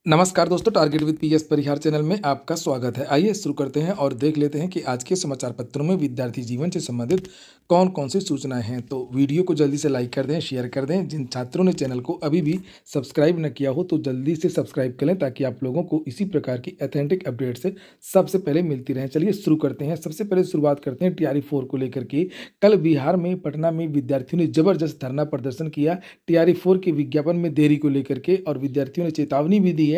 नमस्कार दोस्तों, target with PS Parihar channel में आपका स्वागत है। आइए शुरू करते हैं और देख लेते हैं कि आज के समाचार पत्रों में विद्यार्थी जीवन से संबंधित कौन-कौन सी सूचनाएं हैं। तो वीडियो को जल्दी से लाइक कर दें, शेयर कर दें। जिन छात्रों ने चैनल को अभी भी सब्सक्राइब न किया हो तो जल्दी से सब्सक्राइब कर लें ताकि आप लोगों को इसी प्रकार की ऑथेंटिक अपडेट से सबसे पहले मिलती रहें। चलिए शुरू करते हैं। सबसे पहले शुरुआत करते हैं टीआरई 4 को लेकर के। कल बिहार में पटना में विद्यार्थियों ने जबरदस्त धरना प्रदर्शन किया टीआरई 4 के विज्ञापन में देरी को लेकर के, और विद्यार्थियों ने चेतावनी भी दी है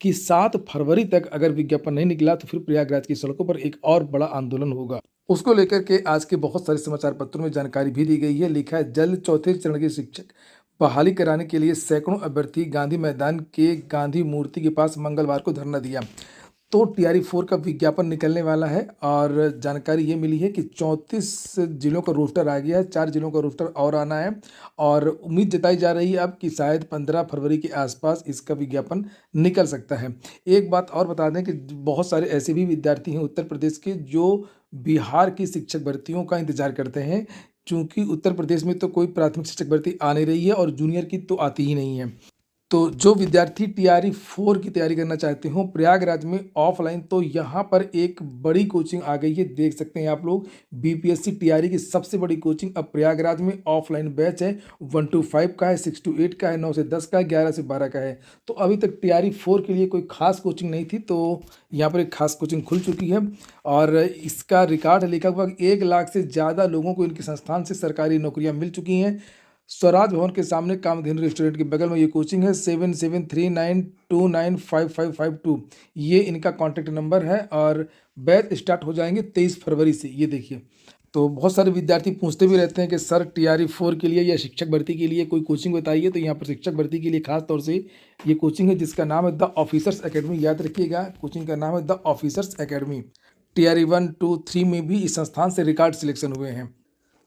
कि 7 फरवरी तक अगर विज्ञापन नहीं निकला तो फिर प्रयागराज की सड़कों पर एक और बड़ा आंदोलन होगा। उसको लेकर के आज के बहुत सारे समाचार पत्रों में जानकारी भी दी गई है। लिखा है, जल्द चौथे चरण के शिक्षक बहाली कराने के लिए सैकड़ों अभ्यर्थी गांधी मैदान के गांधी मूर्ति के पास मंगलवार को धरना दिया। तो टीआरई 4 का विज्ञापन निकलने वाला है और जानकारी ये मिली है कि 34 जिलों का रोस्टर आ गया है, 4 जिलों का रोस्टर और आना है, और उम्मीद जताई जा रही है अब कि शायद 15 फरवरी के आसपास इसका विज्ञापन निकल सकता है। एक बात और बता दें कि बहुत सारे ऐसे भी विद्यार्थी हैं उत्तर प्रदेश के जो बिहार की शिक्षक भर्तियों का इंतजार करते हैं, क्योंकि उत्तर प्रदेश में तो कोई प्राथमिक शिक्षक भर्ती आ नहीं रही है और जूनियर की तो आती ही नहीं है। तो जो विद्यार्थी टीआरई 4 की तैयारी करना चाहते हो प्रयागराज में ऑफलाइन, तो यहाँ पर एक बड़ी कोचिंग आ गई है। देख सकते हैं आप लोग, बीपीएससी टीआरई की सबसे बड़ी कोचिंग अब प्रयागराज में ऑफलाइन बैच है। 1 to 5 का है, 6 to 8 का है, 9 से 10 का है, 11 से 12 का है। तो अभी तक टीआरई 4 के लिए कोई खास कोचिंग नहीं थी, तो यहाँ पर एक खास कोचिंग खुल चुकी है और इसका रिकॉर्ड लिखा हुआ 1 लाख से ज़्यादा लोगों को इनके संस्थान से सरकारी नौकरियाँ मिल चुकी हैं। स्वराज भवन के सामने कामधेनु रेस्टोरेंट के बगल में ये कोचिंग है। 7739295552 ये इनका कॉन्टैक्ट नंबर है और बैच स्टार्ट हो जाएंगे 23 फरवरी से। ये देखिए, तो बहुत सारे विद्यार्थी पूछते भी रहते हैं कि सर टीआरई 4 के लिए या शिक्षक भर्ती के लिए कोई कोचिंग बताइए। तो यहाँ पर शिक्षक भर्ती के लिए खास तौर से ये कोचिंग है जिसका नाम है द ऑफिसर्स एकेडमी। याद रखिएगा, कोचिंग का नाम है द ऑफिसर्स एकेडमी। टीआरई 1, 2, 3 में भी इस संस्थान से रिकॉर्ड सिलेक्शन हुए हैं।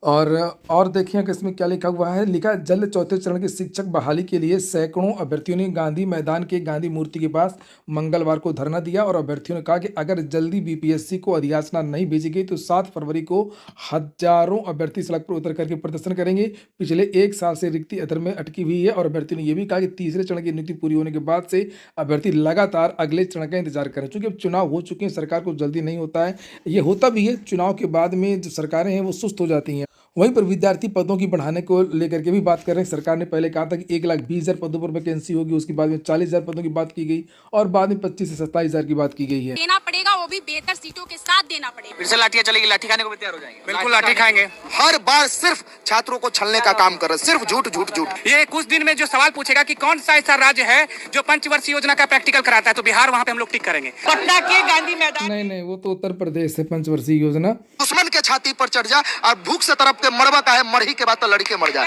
और देखिए कि इसमें क्या लिखा हुआ है। लिखा है, जल्द चौथे चरण के शिक्षक बहाली के लिए सैकड़ों अभ्यर्थियों ने गांधी मैदान के गांधी मूर्ति के पास मंगलवार को धरना दिया, और अभ्यर्थियों ने कहा कि अगर जल्दी बीपीएससी को अधियाचना नहीं भेजी गई तो 7 फरवरी को हजारों अभ्यर्थी सड़क पर उतर करके प्रदर्शन करेंगे। पिछले 1 साल से रिक्ति अधर में अटकी हुई है, और अभ्यर्थियों ने यह भी कहा कि तीसरे चरण की नीति पूरी होने के बाद से अभ्यर्थी लगातार अगले चरण का इंतजार करें। चूंकि अब चुनाव हो चुके हैं, सरकार को जल्दी नहीं होता है। ये होता भी है, चुनाव के बाद में जो सरकारें हैं वो सुस्त हो जाती हैं। वहीं पर विद्यार्थी पदों की बढ़ाने को लेकर के भी बात कर रहे हैं। सरकार ने पहले कहा था कि 1,20,000 पदों पर वैकेंसी होगी, उसके बाद में 40,000 पदों की बात की गई और बाद में 25 से 27,000 की बात की गई है। देना पड़ेगा, वो भी बेहतर सीटों के साथ देना पड़ेगा। फिर से लाठियां चलेगी, लाठी खाने को भी तैयार हो जाएंगे। बिल्कुल लाठी खाएंगे। हर बार सिर्फ छात्रों को छलने का काम कर रहे, सिर्फ झूठ झूठ झूठ। ये कुछ दिन में जो सवाल पूछेगा कि कौन सा ऐसा राज्य है जो पंचवर्षीय योजना का प्रैक्टिकल कराता है, तो बिहार वहां पे हम लोग टिक करेंगे। पटना के गांधी मैदान। नहीं, वो तो उत्तर प्रदेश है, पंचवर्षीय योजना। दुश्मन के छाती पर चढ़ जा और भूख से तरफ के मरवा का है, मरही के बाद तो लड़के मर जाए।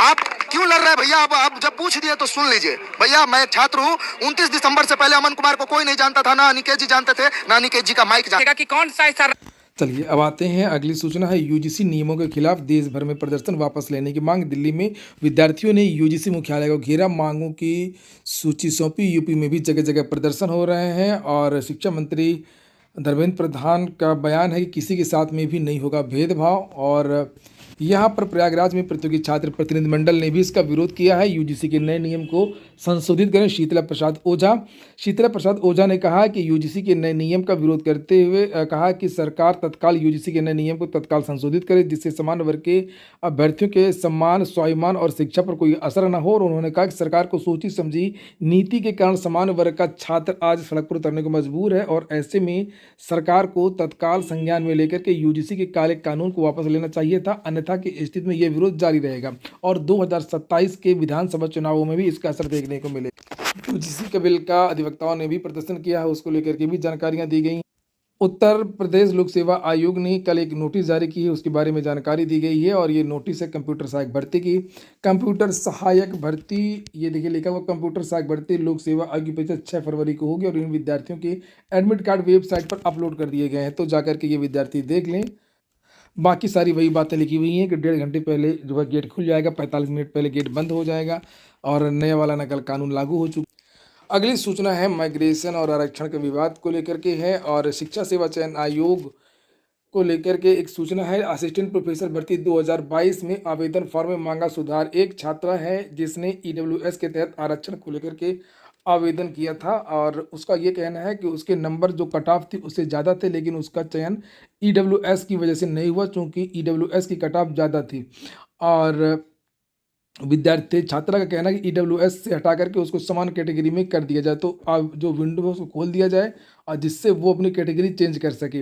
आप क्यों लड़ रहे हैं भैया? अब जब पूछ दिए तो सुन लीजिए भैया। मैं छात्र हूँ। 29 दिसंबर से पहले अमन कुमार को कोई नहीं जानता था, ना अनिकेत जी जानते थे, ना अनिकेत जी का माइक जानते कि कौन सा ऐसा। चलिए अब आते हैं, अगली सूचना है यूजीसी नियमों के खिलाफ देश भर में प्रदर्शन, वापस लेने की मांग। दिल्ली में विद्यार्थियों ने यूजीसी मुख्यालय को घेरा, मांगों की सूची सौंपी। यूपी में भी जगह जगह प्रदर्शन हो रहे हैं और शिक्षा मंत्री धर्मेंद्र प्रधान का बयान है कि किसी के साथ में भी नहीं होगा भेदभाव। और यहाँ पर प्रयागराज में प्रतियोगी छात्र प्रतिनिधिमंडल ने भी इसका विरोध किया है। यूजीसी के नए नियम को संशोधित करें। शीतला प्रसाद ओझा ने कहा कि यूजीसी के नए नियम का विरोध करते हुए कहा कि सरकार तत्काल यूजीसी के नए नियम को तत्काल संशोधित करे, जिससे सामान्य वर्ग के अभ्यर्थियों के सम्मान, स्वाभिमान और शिक्षा पर कोई असर न हो। और उन्होंने कहा कि सरकार को सोची समझी नीति के कारण सामान्य वर्ग का छात्र आज सड़क पर उतरने को मजबूर है, और ऐसे में सरकार को तत्काल संज्ञान में लेकर के यूजीसी के काले कानून को वापस लेना चाहिए था, अन्यथा की स्थिति में यह विरोध जारी रहेगा और 2027 के विधानसभा चुनावों में भी इसका असर देखने को मिलेगा। यूजीसी के बिल का अधिवक्ताओं ने भी प्रदर्शन किया है, उसको लेकर के भी जानकारियां दी गई। उत्तर प्रदेश लोक सेवा आयोग ने कल एक नोटिस जारी की है, उसके बारे में जानकारी दी गई है, और ये नोटिस है कंप्यूटर सहायक भर्ती की। कंप्यूटर सहायक भर्ती, ये देखिए लिखा हुआ, कंप्यूटर सहायक भर्ती लोक सेवा आयोग की परीक्षा 6 फरवरी को होगी और इन विद्यार्थियों के एडमिट कार्ड वेबसाइट पर अपलोड कर दिए गए हैं, तो जाकर के ये विद्यार्थी देख लें। बाकी सारी वही बातें लिखी हुई हैं कि 1.5 घंटे पहले जो है गेट खुल जाएगा, 45 मिनट पहले गेट बंद हो जाएगा और नया वाला नकल कानून लागू हो चुका। अगली सूचना है माइग्रेशन और आरक्षण के विवाद को लेकर के है, और शिक्षा सेवा चयन आयोग को लेकर के एक सूचना है। असिस्टेंट प्रोफेसर भर्ती 2022 में आवेदन फॉर्म में मांगा सुधार। एक छात्रा है जिसने ईडब्ल्यूएस के तहत आरक्षण को लेकर के आवेदन किया था और उसका ये कहना है कि उसके नंबर जो कट ऑफ थी उससे ज़्यादा थे, लेकिन उसका चयन ईडब्ल्यूएस की वजह से नहीं हुआ, चूँकि ईडब्ल्यूएस की कट ऑफ ज़्यादा थी। और विद्यार्थी छात्रा का कहना है कि ईडब्ल्यूएस से हटा करके उसको समान कैटेगरी में कर दिया जाए, तो जो विंडो है उसको खोल दिया जाए और जिससे वो अपनी कैटेगरी चेंज कर सके।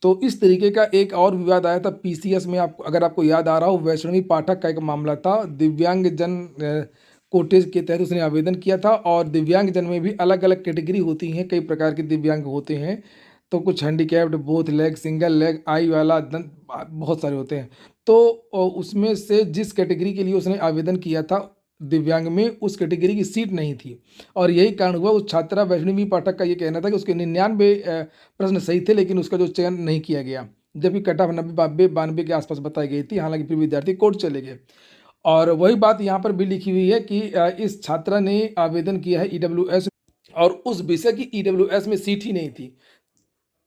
तो इस तरीके का एक और विवाद आया था पीसीएस में, आपको अगर आपको याद आ रहा हो, वैष्णवी पाठक का एक मामला था। दिव्यांग जन कोटे के तहत उसने आवेदन किया था और दिव्यांग जन में भी अलग अलग कैटेगरी होती हैं, कई प्रकार के दिव्यांग होते हैं। तो कुछ handicapped, both leg, single leg, eye वाला, दंत, बहुत सारे होते हैं। तो उसमें से जिस कैटेगरी के लिए उसने आवेदन किया था दिव्यांग में, उस कैटेगरी की सीट नहीं थी और यही कारण हुआ। उस छात्रा वैष्णवी पाठक का ये कहना था कि उसके 99 प्रश्न सही थे, लेकिन उसका जो चयन नहीं किया गया, जबकि कट ऑफ 90-92 के आसपास बताई गई थी। हालांकि फिर विद्यार्थी कोर्ट चले गए। और वही बात यहाँ पर भी लिखी हुई है कि इस छात्रा ने आवेदन किया है ईडब्ल्यूएस और उस विषय की ईडब्ल्यूएस में सीट ही नहीं थी।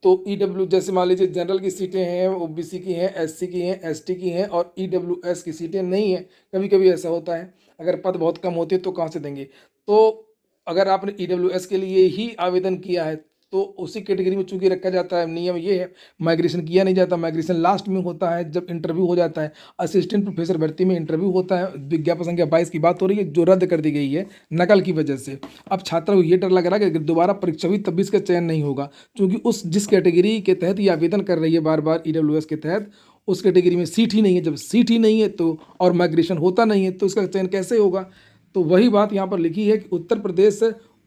तो ईडब्ल्यू जैसे मान लीजिए जनरल की सीटें हैं, ओबीसी की हैं, एससी की हैं, एसटी की हैं और ईडब्ल्यूएस की सीटें नहीं हैं। कभी कभी ऐसा होता है, अगर पद बहुत कम होते हैं तो कहाँ से देंगे। तो अगर आपने ईडब्ल्यूएस के लिए ही आवेदन किया है तो उसी कैटेगरी में चूंकि रखा जाता है। नियम ये है, माइग्रेशन किया नहीं जाता, माइग्रेशन लास्ट में होता है जब इंटरव्यू हो जाता है। असिस्टेंट प्रोफेसर भर्ती में इंटरव्यू होता है। विज्ञापन संख्या 22 की बात हो रही है जो रद्द कर दी गई है नकल की वजह से। अब छात्रों को ये डर लग रहा है कि अगर दोबारा परीक्षा हुई तब भी इसका चयन नहीं होगा, क्योंकि उस जिस कैटेगरी के तहत ये आवेदन कर रही है बार बार ईडब्ल्यूएस के तहत, उस कैटेगरी में सीट ही नहीं है। जब सीट ही नहीं है तो और माइग्रेशन होता नहीं है तो इसका चयन कैसे होगा। तो वही बात यहाँ पर लिखी है कि उत्तर प्रदेश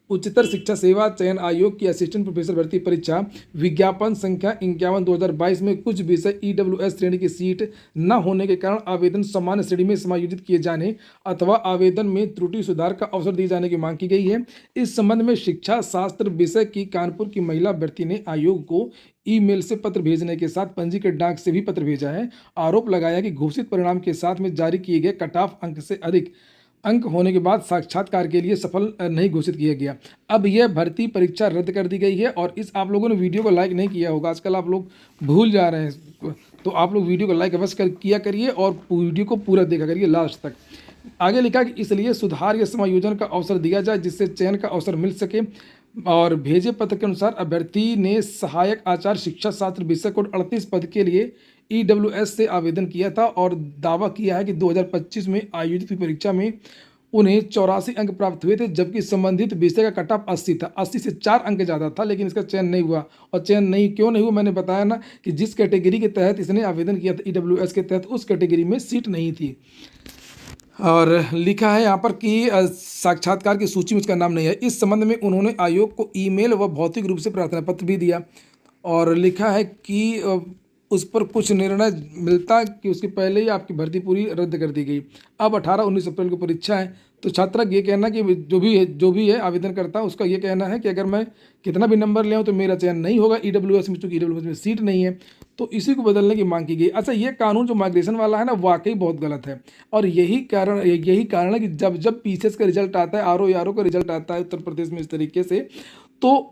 उच्चतर शिक्षा सेवा चयन आयोग की असिस्टेंट प्रोफेसर भर्ती परीक्षा विज्ञापन संख्या 51/2022 में कुछ विषय ईडब्ल्यूएस श्रेणी की सीट न होने के कारण आवेदन सामान्य श्रेणी में समायोजित किए जाने अथवा आवेदन में त्रुटि सुधार का अवसर दिए जाने की मांग की गई है। इस संबंध में शिक्षा शास्त्र विषय की कानपुर की महिला अभ्यर्थी ने आयोग को ईमेल से पत्र भेजने के साथ पंजीकृत डाक से भी पत्र भेजा है। आरोप लगाया कि घोषित परिणाम के साथ में जारी किए गए कट ऑफ अंक से अधिक अंक होने के बाद साक्षात्कार के लिए सफल नहीं घोषित किया गया। अब यह भर्ती परीक्षा रद्द कर दी गई है। और इस आप लोगों ने वीडियो को लाइक नहीं किया होगा, आजकल आप लोग भूल जा रहे हैं, तो आप लोग वीडियो को लाइक अवश्य किया करिए और वीडियो को पूरा देखा करिए लास्ट तक। आगे लिखा कि इसलिए सुधार या समायोजन का अवसर दिया जाए जिससे चयन का अवसर मिल सके। और भेजे पत्र के अनुसार अभ्यर्थी ने सहायक आचार्य शिक्षा शास्त्र विषय कोड 38 पद के लिए ईडब्ल्यूएस से आवेदन किया था और दावा किया है कि 2025 में आयोजित हुई परीक्षा में उन्हें 84 अंक प्राप्त हुए थे, जबकि संबंधित विषय का कट ऑफ 80 था। 80 से 4 अंक ज़्यादा था, लेकिन इसका चयन नहीं हुआ। और चयन नहीं क्यों नहीं हुआ, मैंने बताया ना कि जिस कैटेगरी के तहत इसने आवेदन किया था ईडब्ल्यूएस के तहत, उस कैटेगरी में सीट नहीं थी। और लिखा है यहाँ पर कि साक्षात्कार की सूची में उसका नाम नहीं है। इस संबंध में उन्होंने आयोग को ईमेल व भौतिक रूप से प्रार्थना पत्र भी दिया और लिखा है कि उस पर कुछ निर्णय मिलता कि उसके पहले ही आपकी भर्ती पूरी रद्द कर दी गई। अब 18-19 अप्रैल को परीक्षा है। तो छात्रा ये कहना कि जो भी है आवेदन करता है उसका ये कहना है कि अगर मैं कितना भी नंबर ले आऊँ तो मेरा चयन नहीं होगा ईडब्ल्यूएस में, चूँकि ईडब्ल्यूएस में सीट नहीं है। तो इसी को बदलने की मांग की गई। अच्छा, ये कानून जो माइग्रेशन वाला है ना, वाकई बहुत गलत है। और यही कारण है कि जब पीसीएस का रिजल्ट आता है, आरओ का रिजल्ट आता है उत्तर प्रदेश में इस तरीके से, तो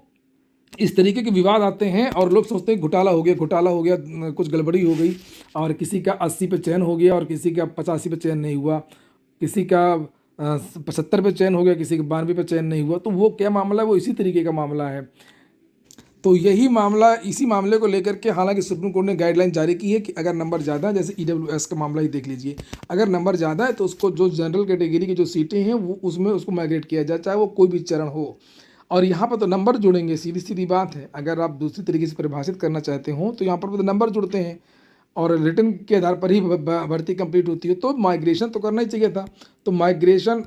इस तरीके के विवाद आते हैं और लोग सोचते हैं घोटाला हो गया, कुछ गड़बड़ी हो गई और किसी का 80 पे चयन हो गया और किसी का 85 पे चयन नहीं हुआ, किसी का 75 पे चयन हो गया, किसी का 92 पे चयन नहीं हुआ। तो वो क्या मामला है, वो इसी तरीके का मामला है। तो इसी मामले को लेकर के हालांकि सुप्रीम कोर्ट ने गाइडलाइन जारी की है कि अगर नंबर ज़्यादा है, जैसे ईडब्ल्यूएस का मामला ही देख लीजिए, अगर नंबर ज़्यादा है तो उसको जो जनरल कैटेगरी की जो सीटें हैं वो उसमें उसको माइग्रेट किया जाए, चाहे वो कोई भी चरण हो। और यहाँ पर तो नंबर जुड़ेंगे, सीधी सीधी बात है। अगर आप दूसरी तरीके से परिभाषित करना चाहते हो तो यहाँ पर तो नंबर जुड़ते हैं और रिटर्न के आधार पर ही भर्ती कंप्लीट होती है। तो माइग्रेशन तो करना ही चाहिए था। तो माइग्रेशन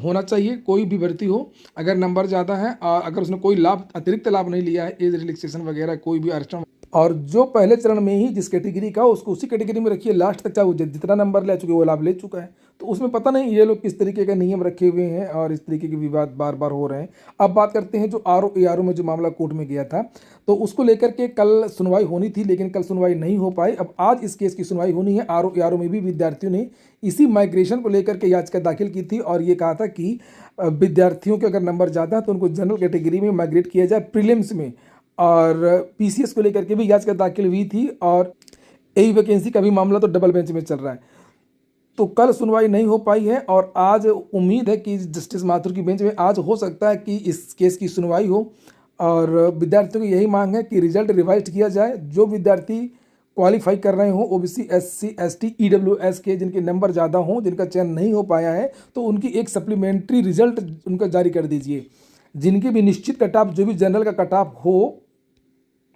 होना चाहिए, कोई भी भर्ती हो, अगर नंबर ज़्यादा है और अगर उसने कोई लाभ, अतिरिक्त लाभ नहीं लिया है, एज रिलैक्सेशन वगैरह कोई भी आरक्षण, और जो पहले चरण में ही जिस कैटेगरी का उसको उसी कैटेगरी में रखिए लास्ट तक, चाहे वो जितना नंबर ले चुके वो लाभ ले चुका है। तो उसमें पता नहीं ये लोग किस तरीके का नियम रखे हुए हैं और इस तरीके के विवाद बार बार हो रहे हैं। अब बात करते हैं जो आरओ में जो मामला कोर्ट में गया था, तो उसको लेकर के कल सुनवाई होनी थी, लेकिन कल सुनवाई नहीं हो पाई। अब आज इस केस की सुनवाई होनी है। आरओ में भी विद्यार्थियों ने इसी माइग्रेशन को लेकर के याचिका दाखिल की थी और ये कहा था कि विद्यार्थियों के अगर नंबर ज़्यादा है तो उनको जनरल कैटेगरी में माइग्रेट किया जाए प्रीलिम्स में। और पीसीएस को लेकर के भी याचिका दाखिल हुई थी और यही वैकेंसी का भी मामला तो डबल बेंच में चल रहा है। तो कल सुनवाई नहीं हो पाई है और आज उम्मीद है कि जस्टिस माथुर की बेंच में आज हो सकता है कि इस केस की सुनवाई हो। और विद्यार्थियों की यही मांग है कि रिजल्ट रिवाइज किया जाए। जो विद्यार्थी क्वालिफाई कर रहे हों ओबीसी एससी एसटी ईडब्ल्यूएस के, जिनके नंबर ज़्यादा हों, जिनका चयन नहीं हो पाया है, तो उनकी एक सप्लीमेंट्री रिजल्ट उनका जारी कर दीजिए। जिनकी भी निश्चित कट ऑफ, जो भी जनरल का कट ऑफ हो,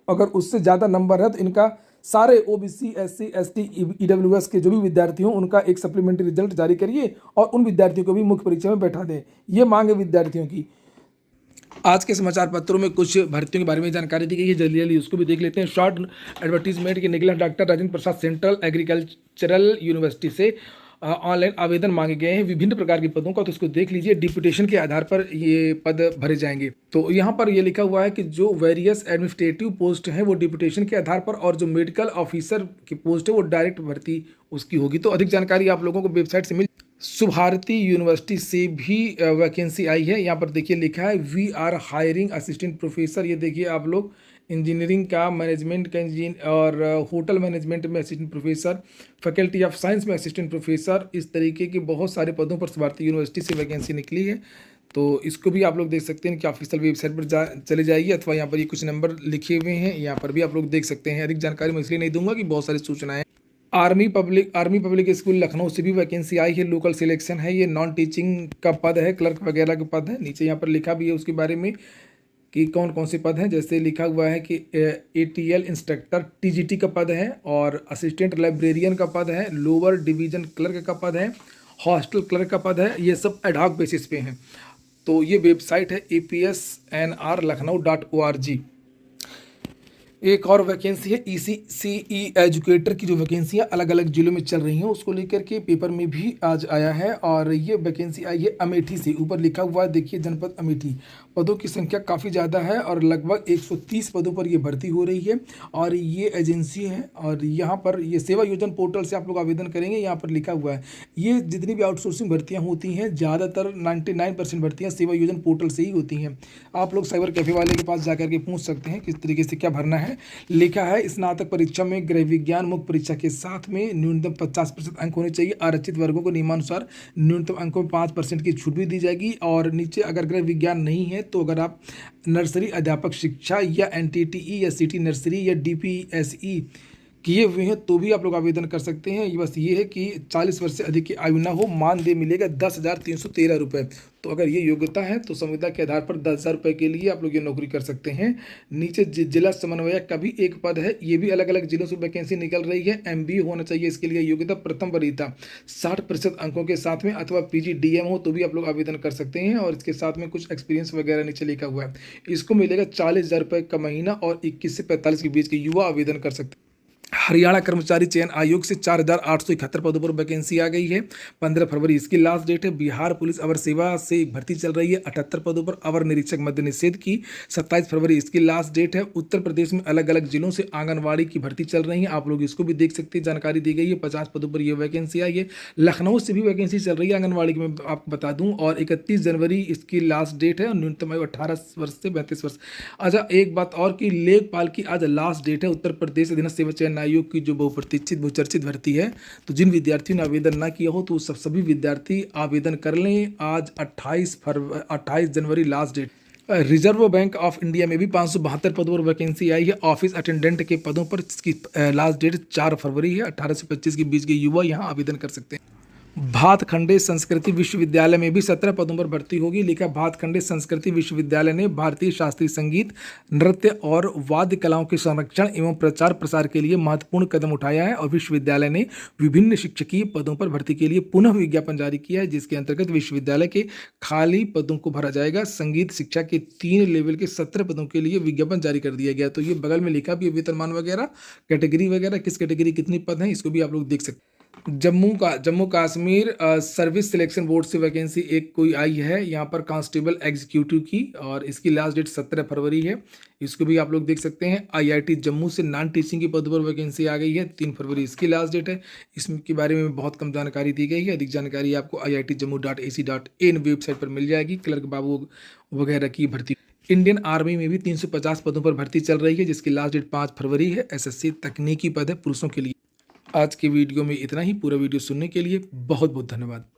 अगर उससे ज़्यादा नंबर है तो इनका सारे ओबीसी एससी एसटी ईडब्ल्यूएस के जो भी विद्यार्थी हों उनका एक सप्लीमेंट्री रिजल्ट जारी करिए और उन विद्यार्थियों को भी मुख्य परीक्षा में बैठा दें। ये मांग है विद्यार्थियों की। आज के समाचार पत्रों में कुछ भर्तियों के बारे में जानकारी दी गई है, जल्दी जल्दी उसको भी देख लेते हैं। शॉर्ट एडवर्टीजमेंट के निकला doctor Rajendra Prasad central agricultural university से ऑनलाइन आवेदन मांगे गए हैं विभिन्न प्रकार के पदों का, तो इसको देख लीजिए। डिप्यूटेशन के आधार पर ये पद भरे जाएंगे। तो यहाँ पर ये लिखा हुआ है कि जो वेरियस एडमिनिस्ट्रेटिव पोस्ट हैं वो डिप्यूटेशन के आधार पर, और जो मेडिकल ऑफिसर की पोस्ट है वो डायरेक्ट भर्ती उसकी होगी। तो अधिक जानकारी आप लोगों को वेबसाइट से मिल। सुभारती यूनिवर्सिटी से भी वैकेंसी आई है। यहाँ पर देखिए लिखा है we are hiring assistant professor. ये देखिए आप लोग, इंजीनियरिंग का, मैनेजमेंट का और होटल मैनेजमेंट में assistant professor, faculty of science में असिस्टेंट प्रोफेसर, इस तरीके के बहुत सारे पदों पर सुभारती यूनिवर्सिटी से वैकेंसी निकली है। तो इसको भी आप लोग देख सकते हैं कि ऑफिशियल वेबसाइट पर चले जाइए, अथवा यहाँ पर ये कुछ नंबर लिखे हुए हैं, यहाँ पर भी आप लोग देख सकते हैं। अधिक जानकारी मैं इसलिए नहीं दूंगा कि बहुत सारी सूचनाएं। आर्मी पब्लिक स्कूल लखनऊ से भी वैकेंसी आई है। लोकल सिलेक्शन है, ये नॉन टीचिंग का पद है, क्लर्क वगैरह का पद है। नीचे यहाँ पर लिखा भी है उसके बारे में कि कौन कौन से पद हैं। जैसे लिखा हुआ है कि एटीएल इंस्ट्रक्टर टीजीटी का पद है, और असिस्टेंट लाइब्रेरियन का पद है, लोअर डिवीजन क्लर्क का पद है, हॉस्टल क्लर्क का पद है। ये सब एडहॉक बेसिस पे हैं। तो ये वेबसाइट है apsnrlakhnau.org। एक और वैकेंसी है ईसीसीई एजुकेटर की, जो वैकेंसियाँ अलग अलग जिलों में चल रही हैं उसको लेकर के पेपर में भी आज आया है। और ये वैकेंसी आई है अमेठी से। ऊपर लिखा हुआ है देखिए जनपद अमेठी। पदों की संख्या काफ़ी ज़्यादा है और लगभग 130 पदों पर ये भर्ती हो रही है। और ये एजेंसी है और यहाँ पर ये सेवा योजना पोर्टल से आप लोग आवेदन करेंगे। यहाँ पर लिखा हुआ है ये जितनी भी आउटसोर्सिंग भर्तियाँ होती हैं, ज़्यादातर 99% भर्तियाँ सेवा योजना पोर्टल से ही होती हैं। आप लोग साइबर कैफे वाले के पास जाकर के पूछ सकते हैं किस तरीके से क्या भरना है। लिखा है स्नातक परीक्षा में गृह विज्ञान मुख्य परीक्षा के साथ में न्यूनतम 50% अंक होने चाहिए। आरक्षित वर्गों को नियमानुसार न्यूनतम अंकों में 5% की छूट भी दी जाएगी। और नीचे अगर गृह विज्ञान नहीं है तो अगर आप नर्सरी अध्यापक शिक्षा या एनटीटीई या सिटी नर्सरी या डीपीएसई किए हुए हैं तो भी आप लोग आवेदन कर सकते हैं। ये बस ये है कि 40 वर्ष से अधिक की आयु ना हो। मानदेय मिलेगा 10,313 रुपये। तो अगर ये योग्यता है तो संविदा के आधार पर 10,000 रुपये के लिए आप लोग ये नौकरी कर सकते हैं। नीचे जिला समन्वयक का भी एक पद है। ये भी अलग अलग जिलों से वैकेंसी निकल रही है। MBA होना चाहिए इसके लिए योग्यता, प्रथम वरीयता 60% अंकों के साथ में, अथवा PGDM हो तो भी आप लोग आवेदन कर सकते हैं। और इसके साथ में कुछ एक्सपीरियंस वगैरह नीचे लिखा हुआ है। इसको मिलेगा 40,000 रुपये का महीना और 21 से 45 के बीच के युवा आवेदन कर सकते हैं। हरियाणा कर्मचारी चयन आयोग से 4,871 पदों पर वैकेंसी आ गई है। 15 फरवरी इसकी लास्ट डेट है। बिहार पुलिस अवर सेवा से भर्ती चल रही है 78 पदों पर। अवर निरीक्षक मद्य निषेध की 27 फरवरी इसकी लास्ट डेट है। उत्तर प्रदेश में अलग अलग जिलों से आंगनवाड़ी की भर्ती चल रही है, आप लोग इसको भी देख सकते हैं। जानकारी दी गई है 50 पदों पर यह वैकेंसी आई है। लखनऊ से भी वैकेंसी चल रही है आंगनवाड़ी की, मैं आपको बता दूँ। और 31 जनवरी इसकी लास्ट डेट है। न्यूनतम आयु 18 वर्ष से 32 वर्ष। अच्छा एक बात और कि लेखपाल की आज लास्ट डेट है। उत्तर प्रदेश अधीनस्थ सेवा चयन आयोग की जो बहुचर्चित भर्ती है, तो जिन विद्यार्थियों ने आवेदन ना किया हो तो सभी विद्यार्थी आवेदन कर लें। आज 28 जनवरी last date. Reserve bank of India में भी 572 पदों पर वैकेंसी आई है। ऑफिस अटेंडेंट के पदों पर इसकी लास्ट डेट 4 फरवरी है। 18 से 25 के बीच के युवा यहाँ आवेदन कर सकते हैं। भातखंडे संस्कृति विश्वविद्यालय में भी 17 पदों पर भर्ती होगी। लिखा भातखंडे संस्कृति विश्वविद्यालय ने भारतीय शास्त्रीय संगीत, नृत्य और वाद्य कलाओं के संरक्षण एवं प्रचार प्रसार के लिए महत्वपूर्ण कदम उठाया है। और विश्वविद्यालय ने विभिन्न शिक्षकीय पदों पर भर्ती के लिए पुनः विज्ञापन जारी किया है, जिसके अंतर्गत विश्वविद्यालय के खाली पदों को भरा जाएगा। संगीत शिक्षा के 3 लेवल के 17 पदों के लिए विज्ञापन जारी कर दिया गया। तो ये बगल में लिखा भी वेतनमान वगैरह, कैटेगरी वगैरह, किस कैटेगरी कितने पद हैं इसको भी आप लोग देख सकते हैं। Jammu Kashmir service selection board से वैकेंसी एक कोई आई है यहाँ पर कांस्टेबल एग्जीक्यूटिव की, और इसकी लास्ट डेट 17 फरवरी है। इसको भी आप लोग देख सकते हैं। IIT जम्मू से नॉन टीचिंग के पद पर वैकेंसी आ गई है। 3 फरवरी इसकी लास्ट डेट है। इसके बारे में बहुत कम जानकारी दी गई है। अधिक जानकारी आपको iitjammu.ac.in वेबसाइट पर मिल जाएगी। क्लर्क बाबू वगैरह की भर्ती। इंडियन आर्मी में भी 350 पदों पर भर्ती चल रही है, जिसकी लास्ट डेट 5 फरवरी है। SSC तकनीकी पद है पुरुषों के लिए। आज के वीडियो में इतना ही। पूरा वीडियो सुनने के लिए बहुत बहुत धन्यवाद।